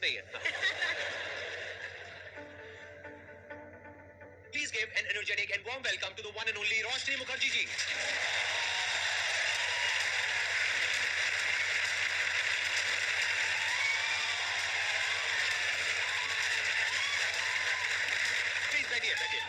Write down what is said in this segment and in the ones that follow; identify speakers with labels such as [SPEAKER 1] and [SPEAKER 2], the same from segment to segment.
[SPEAKER 1] पे ही है। Please give an energetic and warm welcome to the one and only Roshni Mukherjee ji. Please बैठिए बैठिए.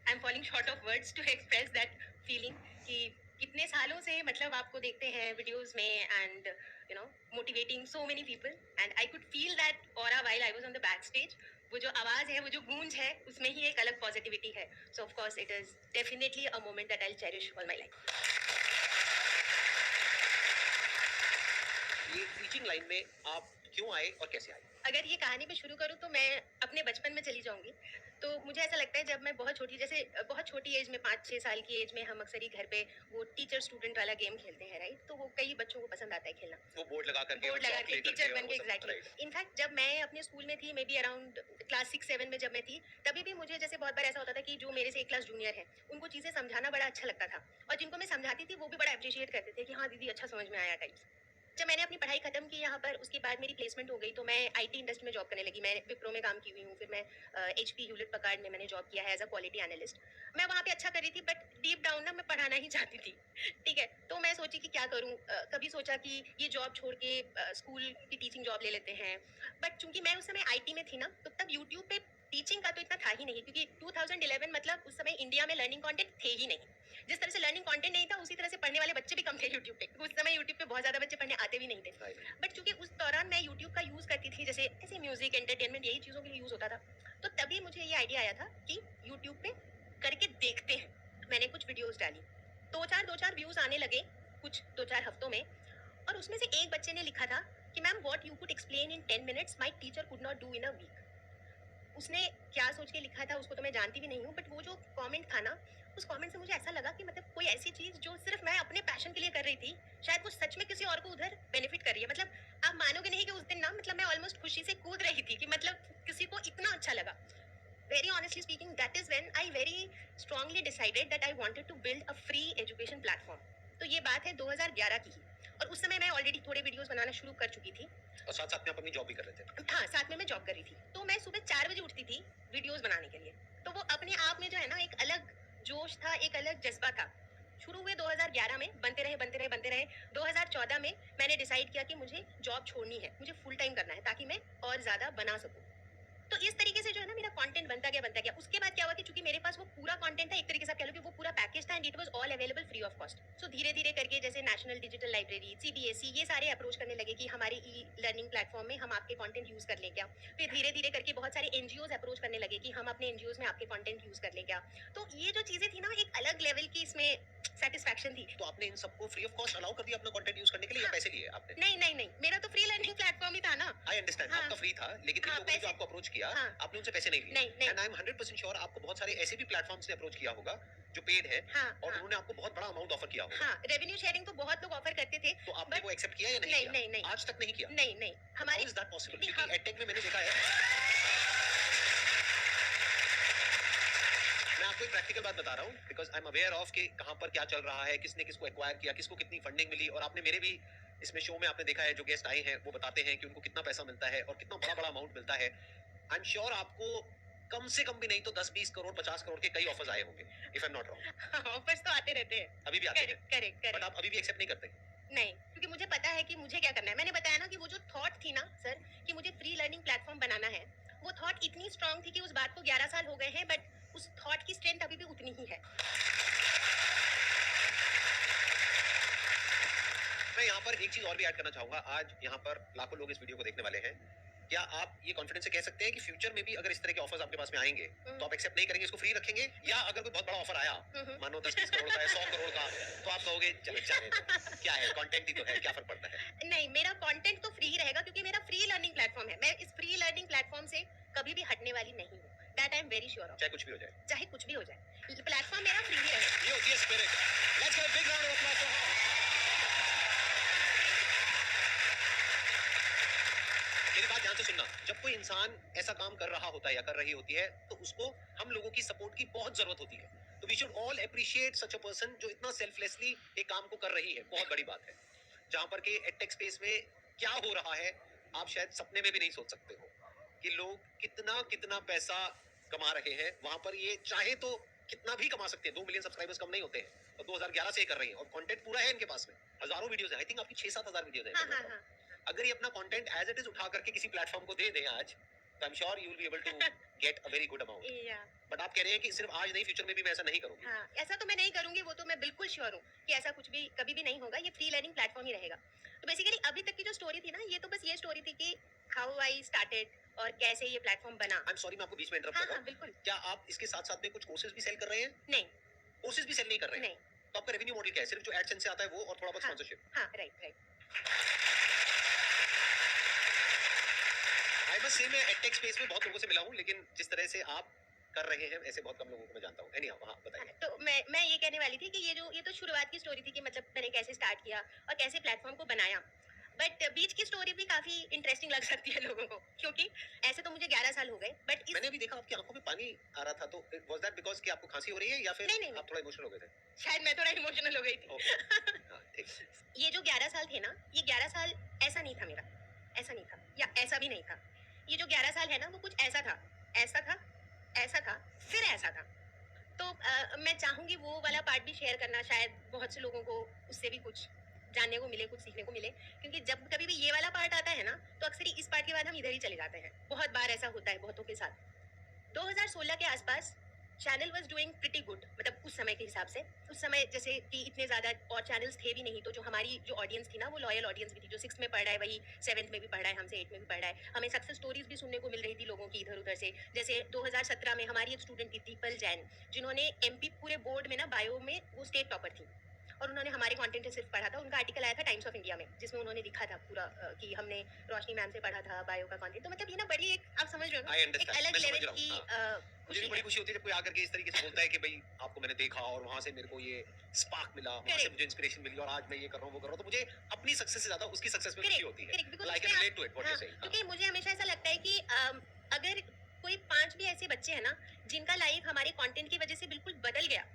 [SPEAKER 2] I'm falling short of words to express that feeling कि कितने सालों से मतलब आपको देखते हैं वीडियोस में and you know motivating so many people and I could feel that aura while I was on the backstage. वो जो आवाज है, वो जो गूंज है, उसमें ही एक अलग पॉजिटिविटी है. So of course it is definitely a moment that I'll cherish all my life.
[SPEAKER 1] ये टीचिंग लाइन में आप क्यों आए और कैसे आए?
[SPEAKER 2] अगर ये कहानी पे शुरू करूँ तो मैं अपने बचपन में चली जाऊंगी. तो मुझे ऐसा लगता है जब मैं बहुत छोटी, जैसे बहुत छोटी एज में 5-6 साल की एज में हम अक्सर ही घर पे वो टीचर स्टूडेंट वाला गेम खेलते हैं, राइट? तो वो कई बच्चों को पसंद आता है खेलना.
[SPEAKER 1] वो बोर्ड लगा करके
[SPEAKER 2] टीचर बन के एग्जैक्टली. इनफैक्ट जब मैं अपने स्कूल में थी, मे बी अराउंड क्लास 6-7 में जब मैं थी, तभी भी मुझे जैसे बहुत बार ऐसा होता था कि जो मेरे से एक क्लास जूनियर है उनको चीजें समझाना बड़ा अच्छा लगता था और जिनको मैं समझाती थी वो भी बड़ा अप्रिशिएट करते थे कि हाँ दीदी अच्छा समझ में आया टाइप्स. जब मैंने अपनी पढ़ाई खत्म की यहाँ पर, उसके बाद मेरी प्लेसमेंट हो गई तो मैं आईटी इंडस्ट्री में जॉब करने लगी. मैं विप्रो में काम की हुई हूँ, फिर मैं एचपी ह्यूलेट पकार्ड में मैंने जॉब किया है एज अ क्वालिटी एनालिस्ट. मैं वहाँ पे अच्छा कर रही थी बट डीप डाउन ना मैं पढ़ाना ही चाहती थी. ठीक है, तो मैं सोची कि क्या करूँ. कभी सोचा कि ये जॉब छोड़ के स्कूल की टीचिंग जॉब ले लेते हैं, बट चूंकि मैं उस समय आईटी में थी ना, तो तब यूट्यूब पे टीचिंग का तो इतना था ही नहीं, क्योंकि 2011 मतलब उस समय इंडिया में लर्निंग कंटेंट थे ही नहीं. जिस तरह से लर्निंग कंटेंट नहीं था, उसी तरह से पढ़ने वाले बच्चे भी कम थे यूट्यूब पे. उस समय यूट्यूब पे बहुत ज्यादा बच्चे पढ़ने आते भी नहीं थे. बट चूंकि उस दौरान मैं यूट्यूब का यूज करती थी, जैसे ऐसे म्यूजिक एंटरटेनमेंट यही चीजों के लिए यूज होता था, तो तभी मुझे ये आइडिया आया था कि यूट्यूब पे करके देखते हैं. मैंने कुछ वीडियोस डाली, दो चार व्यूज आने लगे कुछ 2-4 हफ्तों में. और उसमें से एक बच्चे ने लिखा था कि ma'am what you could explain in 10 minutes my teacher could not do in a week. उसने क्या सोच के लिखा था उसको तो मैं जानती भी नहीं हूँ, बट वो जो कमेंट था ना, उस कमेंट से मुझे ऐसा लगा कि मतलब कोई ऐसी चीज जो सिर्फ मैं अपने पैशन के लिए कर रही थी, शायद वो सच में किसी और को उधर बेनिफिट कर रही है. मतलब आप मानोगे नहीं कि उस दिन ना, मतलब मैं ऑलमोस्ट खुशी से कूद रही थी कि मतलब किसी को इतना अच्छा लगा. Very honestly speaking, that is when I very strongly decided that I wanted to build a free education platform. तो ये बात है 2011 की ही, और उस समय मैं ऑलरेडी थोड़े वीडियोस बनाना शुरू कर चुकी थी.
[SPEAKER 1] और साथ साथ में आप अपनी जॉब भी कर रहे थे?
[SPEAKER 2] हाँ, साथ में मैं जॉब कर रही थी. तो मैं सुबह 4 बजे उठती थी वीडियोस बनाने के लिए. तो वो अपने आप में जो है ना, एक अलग जोश था, एक अलग जज्बा था. शुरू हुए 2011 में, बनते रहे. 2014 में मैंने डिसाइड किया कि मुझे जॉब छोड़नी है, मुझे फुल टाइम करना है ताकि मैं और ज्यादा बना सकूं. तो इस तरीके से जो है ना मेरा कंटेंट बनता गया. उसके बाद क्या हुआ कि चूंकि मेरे पास वो पूरा कंटेंट था, एक तरीके से आप कह लो कि वो पूरा पैकेज था, and it was all available free of cost. So धीरे धीरे करके जैसे नेशनल डिजिटल लाइब्रेरी, सीबीएसई, ये सारे अप्रोच करने लगे कि हमारे ई लर्निंग प्लेटफॉर्म में हम आपके कंटेंट यूज कर लें क्या. फिर धीरे धीरे करके बहुत सारे एनजीओज अप्रोच करने लगे कि हम अपने एनजीओज में आपके कंटेंट यूज कर लें क्या. तो ये जो चीजें थी ना, एक अलग लेवल की इसमें सेटिस्फैक्शन थी.
[SPEAKER 1] तो आपने इन सबको फ्री ऑफ कॉस्ट अलाउ कर दिया अपना कंटेंट यूज करने के लिए, या पैसे लिए आपने?
[SPEAKER 2] नहीं, मेरा तो फ्री लर्निंग प्लेटफॉर्म ही था ना.
[SPEAKER 1] आई अंडरस्टैंड, आपका फ्री था, लेकिन इन लोगों ने जो आपको अप्रोच किया, आपने उनसे पैसे नहीं लिए.
[SPEAKER 2] नहीं.
[SPEAKER 1] एंड आई एम 100% श्योर आपको बहुत सारे ऐसे भी प्लेटफॉर्म्स ने अप्रोच किया होगा जो पेड है, और उन्होंने आपको बहुत बड़ा अमाउंट ऑफर किया होगा.
[SPEAKER 2] हाँ, रेवेन्यू शेयरिंग तो बहुत लोग ऑफर करते थे.
[SPEAKER 1] तो आपने वो एक्सेप्ट किया या नहीं किया?
[SPEAKER 2] नहीं.
[SPEAKER 1] आज तक नहीं किया?
[SPEAKER 2] नहीं. हमारी
[SPEAKER 1] हाउ इज दैट पॉसिबल? क्योंकि एडटेक में मैंने देखा है, मैं आपको एक प्रैक्टिकल बात बता रहा हूँ, because I am aware of कि कहाँ पर क्या चल रहा है, किसने किसको एक्वायर किया, किसको कितनी फंडिंग मिली. और आपने मेरे भी इसमें शो में आपने देखा है, जो गेस्ट आए हैं वो बताते हैं कि उनको कितना पैसा मिलता है और कितना बड़ा बड़ा अमाउंट मिलता है. आई एम श्योर आपको कम से कम भी नहीं तो 10-20 करोड़ 50 करोड़ के कई ऑफर्स आए होंगे, if I am not wrong.
[SPEAKER 2] Offers तो आते रहते हैं,
[SPEAKER 1] अभी भी आते हैं.
[SPEAKER 2] करेक्ट.
[SPEAKER 1] बट आप अभी भी एक्सेप्ट नहीं करते?
[SPEAKER 2] नहीं, क्योंकि मुझे पता है कि मुझे क्या करना है. मैंने बताया ना कि वो जो थॉट थी ना सर, कि मुझे फ्री लर्निंग प्लेटफॉर्म बनाना है, वो थॉट इतनी स्ट्रांग थी कि उस बात को 11 साल हो गए हैं, बट उस थॉट की स्ट्रेंथ अभी भी उतनी ही है.
[SPEAKER 1] मैं यहाँ पर एक चीज और भी ऐड करना चाहूंगा. आज यहाँ पर लाखों लोग इस वीडियो को देखने वाले हैं. क्या आप ये कॉन्फिडेंस से कह सकते हैं कि फ्यूचर में भी अगर इस तरह के ऑफर्स आपके पास में आएंगे तो आप एक्सेप्ट नहीं करेंगे, इसको फ्री रखेंगे? या अगर कोई बहुत बड़ा ऑफर आया, मानो 10-20 करोड़ का है, 100 करोड़ का, तो आप कहोगे चलो क्या है, कंटेंट ही तो है, क्या फर्क पड़ता है?
[SPEAKER 2] नहीं, मेरा कंटेंट तो फ्री रहेगा क्योंकि मेरा फ्री लर्निंग प्लेटफॉर्म है. मैं इस फ्री लर्निंग प्लेटफॉर्म से कभी भी हटने वाली नहीं हूँ. That I am very sure of.
[SPEAKER 1] चाहे कुछ भी हो जाए.
[SPEAKER 2] चाहे कुछ भी हो जाए, प्लेटफॉर्म मेरा फ्री ही रहेगा.
[SPEAKER 1] ये होती है spirit. Let's give big round of applause. मेरी बात ध्यान से सुनना. जब कोई इंसान ऐसा काम कर रहा होता है या कर रही होती है, तो उसको हम लोगों की सपोर्ट की बहुत जरूरत होती है. तो we should all appreciate such a person जो इतना सेल्फलेसली एक काम को कर रही है. बहुत बड़ी बात है. जहां पर के एडटेक स्पेस में क्या हो रहा है, आप शायद सपने में भी नहीं सोच सकते हो कि लोग कितना कितना पैसा कमा रहे हैं वहां पर। ये चाहे तो कितना भी कमा सकते हैं, 2 मिलियन सब्सक्राइबर्स कम नहीं होते हैं और 2011 से ये कर रही हैं और कंटेंट पूरा है इनके पास में, हजारों वीडियोस है, आई थिंक आपकी 6-7 हजार वीडियोस
[SPEAKER 2] हाँ हाँ
[SPEAKER 1] है।
[SPEAKER 2] हाँ
[SPEAKER 1] अगर ये अपना कंटेंट एज इट इज उठा करके किसी प्लेटफॉर्म को दे दें आज, तो I am sure you will be able to get a very good amount.
[SPEAKER 2] या
[SPEAKER 1] बट आप कह रहे हैं कि सिर्फ आज नहीं, फ्यूचर में भी मैं ऐसा नहीं करूंगी।
[SPEAKER 2] हाँ, ऐसा तो मैं नहीं करूंगी, वो तो मैं बिल्कुल श्योर हूँ कि ऐसा कुछ भी कभी भी नहीं होगा। ये फ्री लर्निंग प्लेटफॉर्म ही रहेगा। तो बेसिकली अभी तक की जो स्टोरी थी ना, ये तो बस ये स्टोरी थी कि हाउ आई स्टार्टेड और कैसे ये प्लेटफॉर्म बना।
[SPEAKER 1] आई एम सॉरी, मैं आपको बीच में इंटरप्ट
[SPEAKER 2] हाँ
[SPEAKER 1] कर रहा
[SPEAKER 2] हाँ
[SPEAKER 1] हूँ।
[SPEAKER 2] बिल्कुल।
[SPEAKER 1] क्या आप इसके साथ साथ में कुछ कोर्सेज भी सेल कर रहे हैं?
[SPEAKER 2] नहीं
[SPEAKER 1] कोर्सेज भी सेल नहीं कर रहे हैं?
[SPEAKER 2] नहीं।
[SPEAKER 1] तो आपका रेवेन्यू मॉडल क्या है? सिर्फ जो एडसेंस से आता है वो और थोड़ा बहुत
[SPEAKER 2] हाँ
[SPEAKER 1] स्पॉन्सरशिप?
[SPEAKER 2] हाँ right right.
[SPEAKER 1] I must say मैं एडटेक स्पेस में बहुत लोगों से मिला हूँ, लेकिन जिस तरह से आप कर रहे हैं ऐसे बहुत कम लोगों को मैं जानता हूँ। एनीहाउ, हाँ बताइए।
[SPEAKER 2] तो मैं ये कहने वाली थी कि ये तो शुरुआत की स्टोरी थी कि मतलब मैंने कैसे स्टार्ट किया और कैसे प्लेटफॉर्म को बनाया। बट बीच की स्टोरी भी काफी इंटरेस्टिंग लग सकती है लोगों को, क्योंकि ऐसे तो मुझे 11 साल हो गए, बट
[SPEAKER 1] मैंने अभी देखा आपकी आंखों में पानी आ रहा था, तो वाज दैट बिकॉज़ कि आपको खांसी हो रही है या फिर
[SPEAKER 2] नहीं, नहीं,
[SPEAKER 1] आप थोड़ा इमोशनल हो गए थे?
[SPEAKER 2] शायद मैं थोड़ा इमोशनल हो गई थी।
[SPEAKER 1] ओके, हाँ, ठीक।
[SPEAKER 2] ये जो 11 साल थे ना, ये 11 साल ऐसा नहीं था मेरा, ऐसा नहीं था या ऐसा भी नहीं था। ये जो 11 साल है ना, वो कुछ ऐसा था, ऐसा था, ऐसा था, फिर ऐसा था। तो मैं चाहूँगी वो वाला पार्ट भी शेयर करना, शायद बहुत से लोगों को उससे भी कुछ जानने को मिले, कुछ सीखने को मिले। क्योंकि जब कभी भी ये वाला पार्ट आता है ना, तो अक्सर ही इस पार्ट के बाद हम इधर ही चले जाते हैं। बहुत बार ऐसा होता है बहुतों के साथ। 2016 के आसपास channel was doing pretty good, मतलब उस समय के हिसाब से। उस समय जैसे कि इतने ज़्यादा और चैनल्स थे भी नहीं, तो जो हमारी जो ऑडियंस थी ना, वो लॉयल ऑडियंस भी थी। जो 6th में पढ़ रहा है वही 7th में भी पढ़ रहा है, हमसे 8th में भी पढ़ रहा है। हमें सक्सेस स्टोरीज भी सुनने को मिल रही थी लोगों की इधर-उधर से। जैसे 2017 में हमारी एक स्टूडेंट थी दीपल जैन, जिन्होंने एमपी पूरे बोर्ड में ना बायो में वो स्टेट टॉपर थी। और उन्होंने हमारे कंटेंट से सिर्फ पढ़ा था। उनका आर्टिकल आया था टाइम्स ऑफ इंडिया में, जिसमें उन्होंने लिखा था पूरा कि हमने रोशनी मैम से पढ़ा था बायो का कंटेंट। तो मतलब ये ना बड़ी एक, आप समझ रहे हो
[SPEAKER 1] आई
[SPEAKER 2] ना, एक
[SPEAKER 1] अंडरस्टैंड,
[SPEAKER 2] अलग
[SPEAKER 1] मैं समझ
[SPEAKER 2] लेवल
[SPEAKER 1] रहा
[SPEAKER 2] की
[SPEAKER 1] हूँ, हाँ। मुझे भी
[SPEAKER 2] खुशी
[SPEAKER 1] बड़ी
[SPEAKER 2] है।
[SPEAKER 1] खुशी होती है जब कोई आकर के इस तरीके से बोलता है कि भई आपको मैंने देखा और वहाँ से मेरे को ये स्पार्क मिला, वहाँ से
[SPEAKER 2] करेक्ट
[SPEAKER 1] मुझे इंस्पिरेशन मिली और आज मैं ये कर रहा हूँ, वो कर रहा हूँ। तो मुझे अपनी सक्सेस से ज़्यादा उसकी सक्सेस में खुशी
[SPEAKER 2] करेक्ट
[SPEAKER 1] होती है।
[SPEAKER 2] करेक्ट, बिकॉज
[SPEAKER 1] आई कैन
[SPEAKER 2] उसमें
[SPEAKER 1] relate to it what you
[SPEAKER 2] हाँ,
[SPEAKER 1] आर सेइंग। हाँ,
[SPEAKER 2] क्योंकि मुझे हमेशा ऐसा लगता है कि अगर कोई 5 भी ऐसे बच्चे हैं ना, जिनका लाइफ हमारे कंटेंट की वजह से बिल्कुल बदल गया,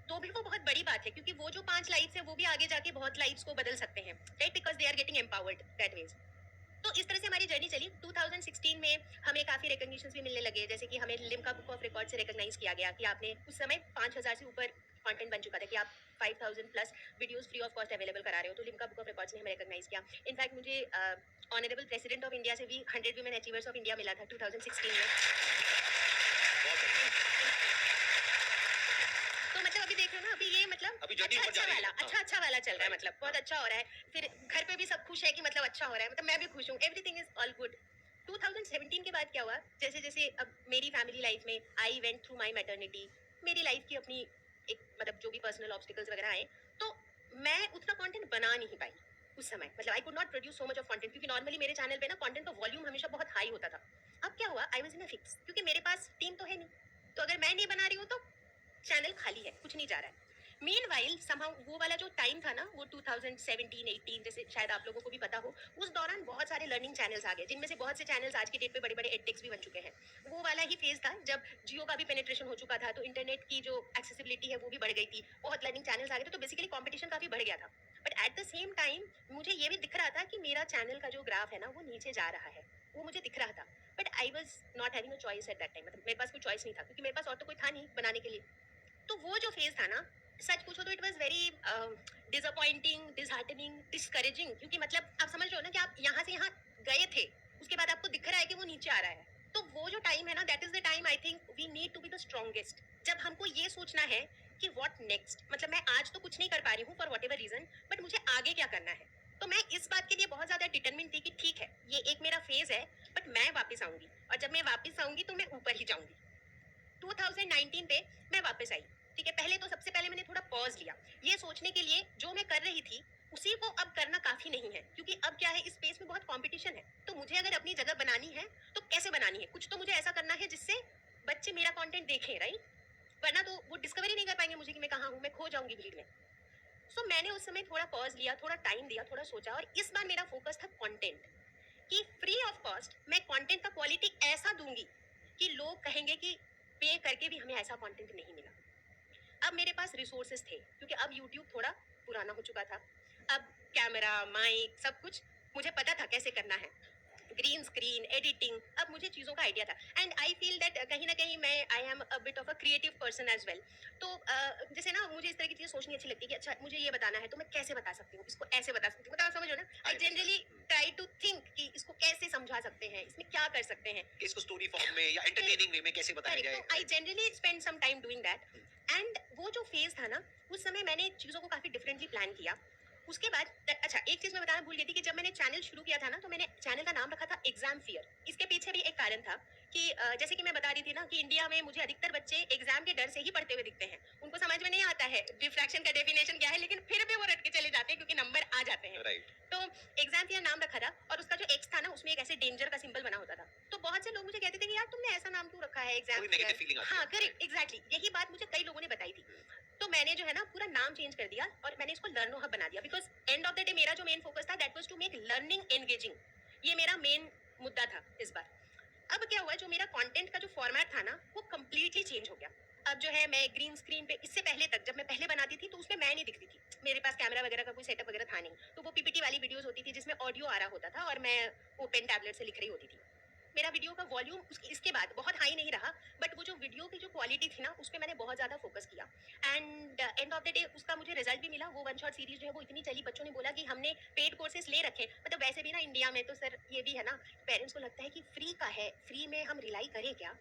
[SPEAKER 2] तो भी वो बहुत बड़ी बात है। क्योंकि वो जो 5 लाइफ्स है, वो भी आगे जाके बहुत लाइफ्स को बदल सकते हैं, right? Because they are getting empowered that ways. तो इस तरह से हमारी जर्नी चली। 2016 में हमें काफ़ी रिकॉग्निशंस भी मिलने लगे, जैसे कि हमें लिम्का बुक ऑफ रिकॉर्ड से रिकॉग्नाइज किया गया कि आपने उस समय 5000 से ऊपर कंटेंट बन चुका था कि आप 5000 plus videos free of cost available करा रहे हो। तो लिम्का बुक ऑफ रिकॉर्ड्स ने हमें रिकॉग्नाइज किया। इनफैक्ट मुझे ऑनरेबल प्रेसिडेंट ऑफ इंडिया से भी 100 वुमेन अचीवर्स ऑफ इंडिया मिला था 2016 में।
[SPEAKER 1] बहुत बढ़िया।
[SPEAKER 2] तो मतलब अभी देख रहे हो ना, अभी ये मतलब
[SPEAKER 1] अभी जर्नी ऊपर जा रही है। हाँ।
[SPEAKER 2] अच्छा वाला चल रहा है,
[SPEAKER 1] राइट,
[SPEAKER 2] मतलब बहुत
[SPEAKER 1] हाँ।
[SPEAKER 2] अच्छा हो रहा है। फिर घर पे भी सब खुश है कि मतलब अच्छा हो रहा है, मतलब मैं भी खुश हूँ, एवरीथिंग इज ऑल गुड। 2017 के बाद क्या हुआ, जैसे जैसे अब मेरी फैमिली लाइफ में I went through my maternity, मेरी लाइफ की अपनी एक मतलब जो भी पर्सनल ऑब्स्टिकल्स वगैरह आए, तो मैं उतना कंटेंट बना नहीं पाई उस समय। मतलब I could not produce so much of content, क्योंकि नॉर्मली मेरे चैनल पे ना कंटेंट का वॉल्यूम हमेशा बहुत हाई होता था। अब क्या हुआ, I was in a fix, क्योंकि मेरे पास टीम तो है नहीं। तो अगर मैं नहीं बना रही हूँ तो चैनल खाली है, कुछ नहीं जा रहा है। मीनवाइल समहाउ वो वाला जो टाइम था ना, वो 2017-18, जैसे शायद आप लोगों को भी पता हो, उस दौरान बहुत सारे लर्निंग चैनल्स आ गए, जिनमें से बहुत से चैनल्स आज की डेट पे बड़े बड़े एडटेक्स भी बन चुके हैं। वो वाला ही फेज था जब जियो का भी पेनिट्रेशन हो चुका था, तो इंटरनेट की जो एक्सेसिबिलिटी है वो भी बढ़ गई थी, बहुत लर्निंग चैनल्स आ गए थे, तो बेसिकली कॉम्पिटिशन काफी बढ़ गया था। But at the same time मुझे ये भी दिख रहा था कि मेरा चैनल का जो ग्राफ है ना, वो नीचे जा रहा है, वो मुझे दिख रहा था। But I was not having a choice at that time, मतलब मेरे पास कोई चॉइस नहीं था, क्योंकि मेरे पास और तो कोई था नहीं बनाने के लिए। तो वो जो फेज था ना, सच पूछो तो it was very disappointing, disheartening, discouraging, क्योंकि मतलब आप समझ रहे हो ना कि आप यहाँ से यहाँ गए थे, उसके बाद आपको दिख रहा है कि वो नीचे आ रहा है। तो वो जो टाइम है ना, that is the time I think we need to be the strongest. जब हमको ये सोचना है कि व्हाट नेक्स्ट, मतलब मैं आज तो कुछ नहीं कर पा रही हूँ for whatever reason, but मुझे आगे क्या करना है। तो मैं इस बात के लिए बहुत ज्यादा डिटरमिन थी कि ठीक है, ये एक मेरा फेज है, बट मैं वापस आऊंगी, और जब मैं वापस आऊंगी तो मैं ऊपर ही जाऊंगी। 2019 पे मैं वापस आई, ठीक है। पहले तो सबसे पहले मैंने थोड़ा पॉज लिया, ये सोचने के लिए जो मैं कर रही थी उसी को अब करना काफी नहीं है, क्योंकि अब क्या है, इस स्पेस में बहुत कंपटीशन है। तो मुझे अगर अपनी जगह बनानी है तो कैसे बनानी है, कुछ तो मुझे ऐसा करना है जिससे बच्चे मेरा कंटेंट देखें, राइट? वरना तो वो डिस्कवरी नहीं कर पाएंगे मुझे कि मैं कहाँ हूँ, मैं खो जाऊंगी भीड़ में। सो मैंने उस समय थोड़ा पॉज लिया, थोड़ा टाइम दिया, थोड़ा सोचा, और इस बार मेरा फोकस था कंटेंट, कि फ्री ऑफ कॉस्ट मैं कंटेंट का क्वालिटी ऐसा दूंगी कि लोग कहेंगे कि पे करके भी हमें ऐसा कंटेंट नहीं मिला। अब मेरे पास रिसोर्सेज थे, क्योंकि अब यूट्यूब थोड़ा पुराना हो चुका था। अब कैमरा, माइक, सब कुछ मुझे पता था कैसे करना है। ग्रीन स्क्रीन, एडिटिंग, अब मुझे चीज़ों का आइडिया था एंड आई फील दैट कहीं ना कहीं मैं I am a bit of a creative person as well. तो जैसे ना मुझे इस तरह की चीज़ें सोचनी अच्छी लगती है कि अच्छा मुझे ये बताना है तो मैं कैसे बता सकती हूँ, इसको ऐसे बता सकती हूँ, मतलब आप समझो ना। I generally try to think कि इसको कैसे समझा सकते हैं, इसमें क्या कर सकते हैं।
[SPEAKER 1] कि इसको स्टोरी फॉर्म में या एंटरटेनिंग वे में कैसे बताया
[SPEAKER 2] करेक्ट,
[SPEAKER 1] जाए।
[SPEAKER 2] तो I generally spend some time doing that and वो जो फेज था ना, उस समय मैंने चीज़ों को काफ़ी डिफरेंटली प्लान किया। उसके बाद अच्छा एक चीज़ मैं बताना भूल गई थी कि जब मैंने चैनल शुरू किया था ना, तो मैंने चैनल का नाम रखा था एग्जाम फियर। इसके पीछे भी एक कारण था कि जैसे कि मैं बता रही थी ना कि इंडिया में मुझे अधिकतर बच्चे एग्जाम के डर से ही पढ़ते हुए दिखते हैं। उनको समझ में नहीं आता है डिफ्रैक्शन का डेफिनेशन क्या है, लेकिन फिर भी वो रट के चले जाते हैं क्योंकि नंबर आ जाते हैं।
[SPEAKER 1] राइट।
[SPEAKER 2] तो एग्जाम फियर नाम रखा था और उसका जो एक्स था ना, उसमें एक ऐसे डेंजर का सिंबल बना होता था। तो बहुत से लोग मुझे कहते थे कि यार तुमने ऐसा नाम क्यों रखा है एग्जाम
[SPEAKER 1] थोड़ी
[SPEAKER 2] फियर।
[SPEAKER 1] नेगेटिव फीलिंग आती
[SPEAKER 2] हाँ
[SPEAKER 1] है।
[SPEAKER 2] करेक्ट, एग्जैक्टली यही बात मुझे कई लोगों ने बताई थी। तो मैंने जो है ना पूरा नाम चेंज कर दिया और मैंने इसको लर्नो हब बना दिया, because end of the day मेरा जो मेन फोकस था that was to make learning engaging. ये मेरा मेन मुद्दा था इस बार। अब क्या हुआ, जो मेरा कंटेंट का जो फॉर्मेट था ना, वो कम्प्लीटली चेंज हो गया। अब जो है मैं ग्रीन स्क्रीन पे, इससे पहले तक जब मैं पहले बनाती थी तो उसमें मैं नहीं दिखती थी, मेरे पास कैमरा वगैरह का कोई सेटअप वगैरह था नहीं। तो वो पीपीटी वाली वीडियोस होती थी जिसमें ऑडियो आ रहा होता था और मैं वो पेन टैबलेट से लिख रही होती थी। मेरा वीडियो का वॉल्यूम इसके बाद बहुत हाई नहीं रहा, बट वो जो वीडियो की जो क्वालिटी थी ना, उस पर मैंने बहुत ज़्यादा फोकस किया and and of the day उसका मुझे रिजल्ट भी मिला। वो वन शॉट सीरीज जो है वो इतनी चली, बच्चों ने बोला कि हमने पेड कोर्सेज ले रखे। मतलब वैसे भी ना इंडिया में तो सर ये भी है ना, पेरेंट्स को लगता है कि फ्री का है, फ्री में हम रिलाई करें क्या।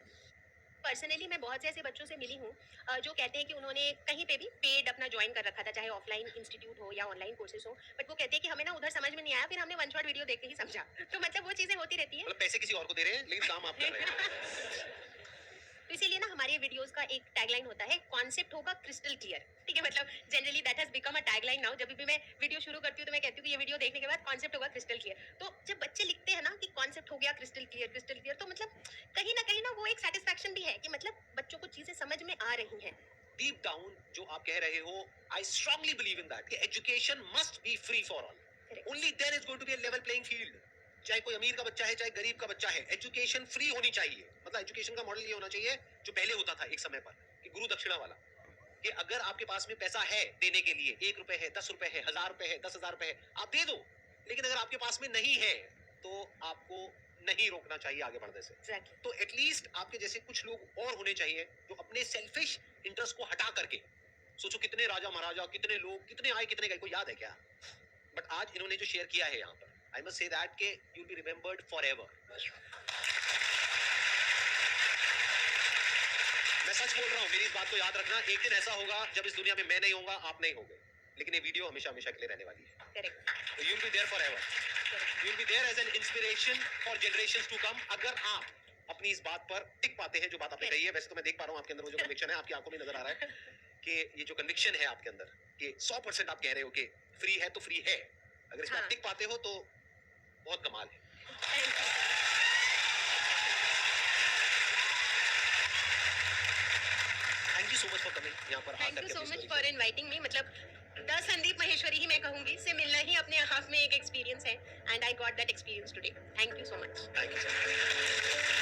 [SPEAKER 2] पर्सनली मैं बहुत से ऐसे बच्चों से मिली हूँ जो कहते हैं कि उन्होंने कहीं पे भी पेड अपना ज्वाइन कर रखा था, चाहे ऑफलाइन इंस्टीट्यूट हो या ऑनलाइन कोर्सेज हो, बट वो कहते हैं कि हमें ना उधर समझ में नहीं आया, फिर हमने वन शॉट वीडियो देख के ही समझा। तो मतलब वो चीज़ें होती रहती हैं।
[SPEAKER 1] मतलब पैसे किसी और को दे रहे हैं लेकिन काम आप कर रहे हैं।
[SPEAKER 2] तो इसीलिए ना हमारे वीडियोस का एक टैगलाइन होता है, कॉन्सेप्ट होगा क्रिस्टल क्लियर। ठीक है, मतलब generally that has become a tagline now. जब भी मैं वीडियो शुरू करती हूँ तो मैं कहती हूँ कि ये वीडियो देखने के बाद कॉन्सेप्ट होगा क्रिस्टल क्लियर। तो जब बच्चे लिखते हैं ना कि कॉन्सेप्ट हो गया क्रिस्टल क्लियर, तो मतलब कहीं ना वो एक सेटिस्फैक्शन भी है कि मतलब बच्चों को चीजें समझ में आ रही हैं।
[SPEAKER 1] डीप डाउन जो आप कह रहे हो, I strongly believe in that कि education must be free for all.
[SPEAKER 2] Correct.
[SPEAKER 1] Only then is going to be a level playing field. चाहे कोई अमीर का बच्चा है चाहे गरीब का बच्चा है, एजुकेशन फ्री होनी चाहिए। मतलब एजुकेशन का मॉडल ये होना चाहिए जो पहले होता था एक समय पर, कि गुरु दक्षिणा वाला। कि अगर आपके पास में पैसा है देने के लिए, 1 रुपए है, 10 रुपए है, 1000 रुपए है, 10,000 रुपए है, आप दे दो। लेकिन अगर आपके पास में नहीं है तो आपको नहीं रोकना चाहिए आगे बढ़ने से।
[SPEAKER 2] Exactly.
[SPEAKER 1] तो एटलीस्ट आपके जैसे कुछ लोग और होने चाहिए जो अपने सेल्फिश इंटरेस्ट को हटा करके, सोचो कितने राजा महाराजा, कितने लोग, कितने आए कितने गए, कोई याद है क्या? बट आज इन्होंने जो शेयर किया है यहाँ पर, आई मस्ट से दैट के यू बी रिमेम्बर्ड फॉरएवर। मैं सच बोल रहा हूँ, मेरी इस बात को याद रखना। एक दिन ऐसा होगा जब इस दुनिया में मैं नहीं होगा, आप नहीं होंगे, लेकिन ये वीडियो हमेशा हमेशा के लिए रहने वाली है।
[SPEAKER 2] Correct.
[SPEAKER 1] तो you will be there forever. You will be there as an inspiration for generations to come. अगर आप अपनी इस बात पर टिक पाते हैं जो बात आपने कही है। वैसे तो मैं देख पा रहा हूँ आपके अंदर वो जो कन्विक्शन है, आपकी आंखों में नजर आ रहा है कि ये जो कन्विक्शन है आपके अंदर, कि 100% आप कह रहे हो कि फ्री है तो फ्री है। अगर इस पर
[SPEAKER 2] हाँ।
[SPEAKER 1] आप टिक पाते हो तो बहुत कमाल है।
[SPEAKER 2] Thank you.
[SPEAKER 1] Thank you so much for coming यहाँ पर
[SPEAKER 2] थैंक
[SPEAKER 1] आकर
[SPEAKER 2] यू
[SPEAKER 1] के
[SPEAKER 2] सो
[SPEAKER 1] अपनी
[SPEAKER 2] much
[SPEAKER 1] story
[SPEAKER 2] for inviting me. मतलब द संदीप महेश्वरी ही मैं कहूंगी, से मिलना ही अपने आप में एक एक्सपीरियंस है and I got that experience today. Thank you so much.
[SPEAKER 1] Thank you so much.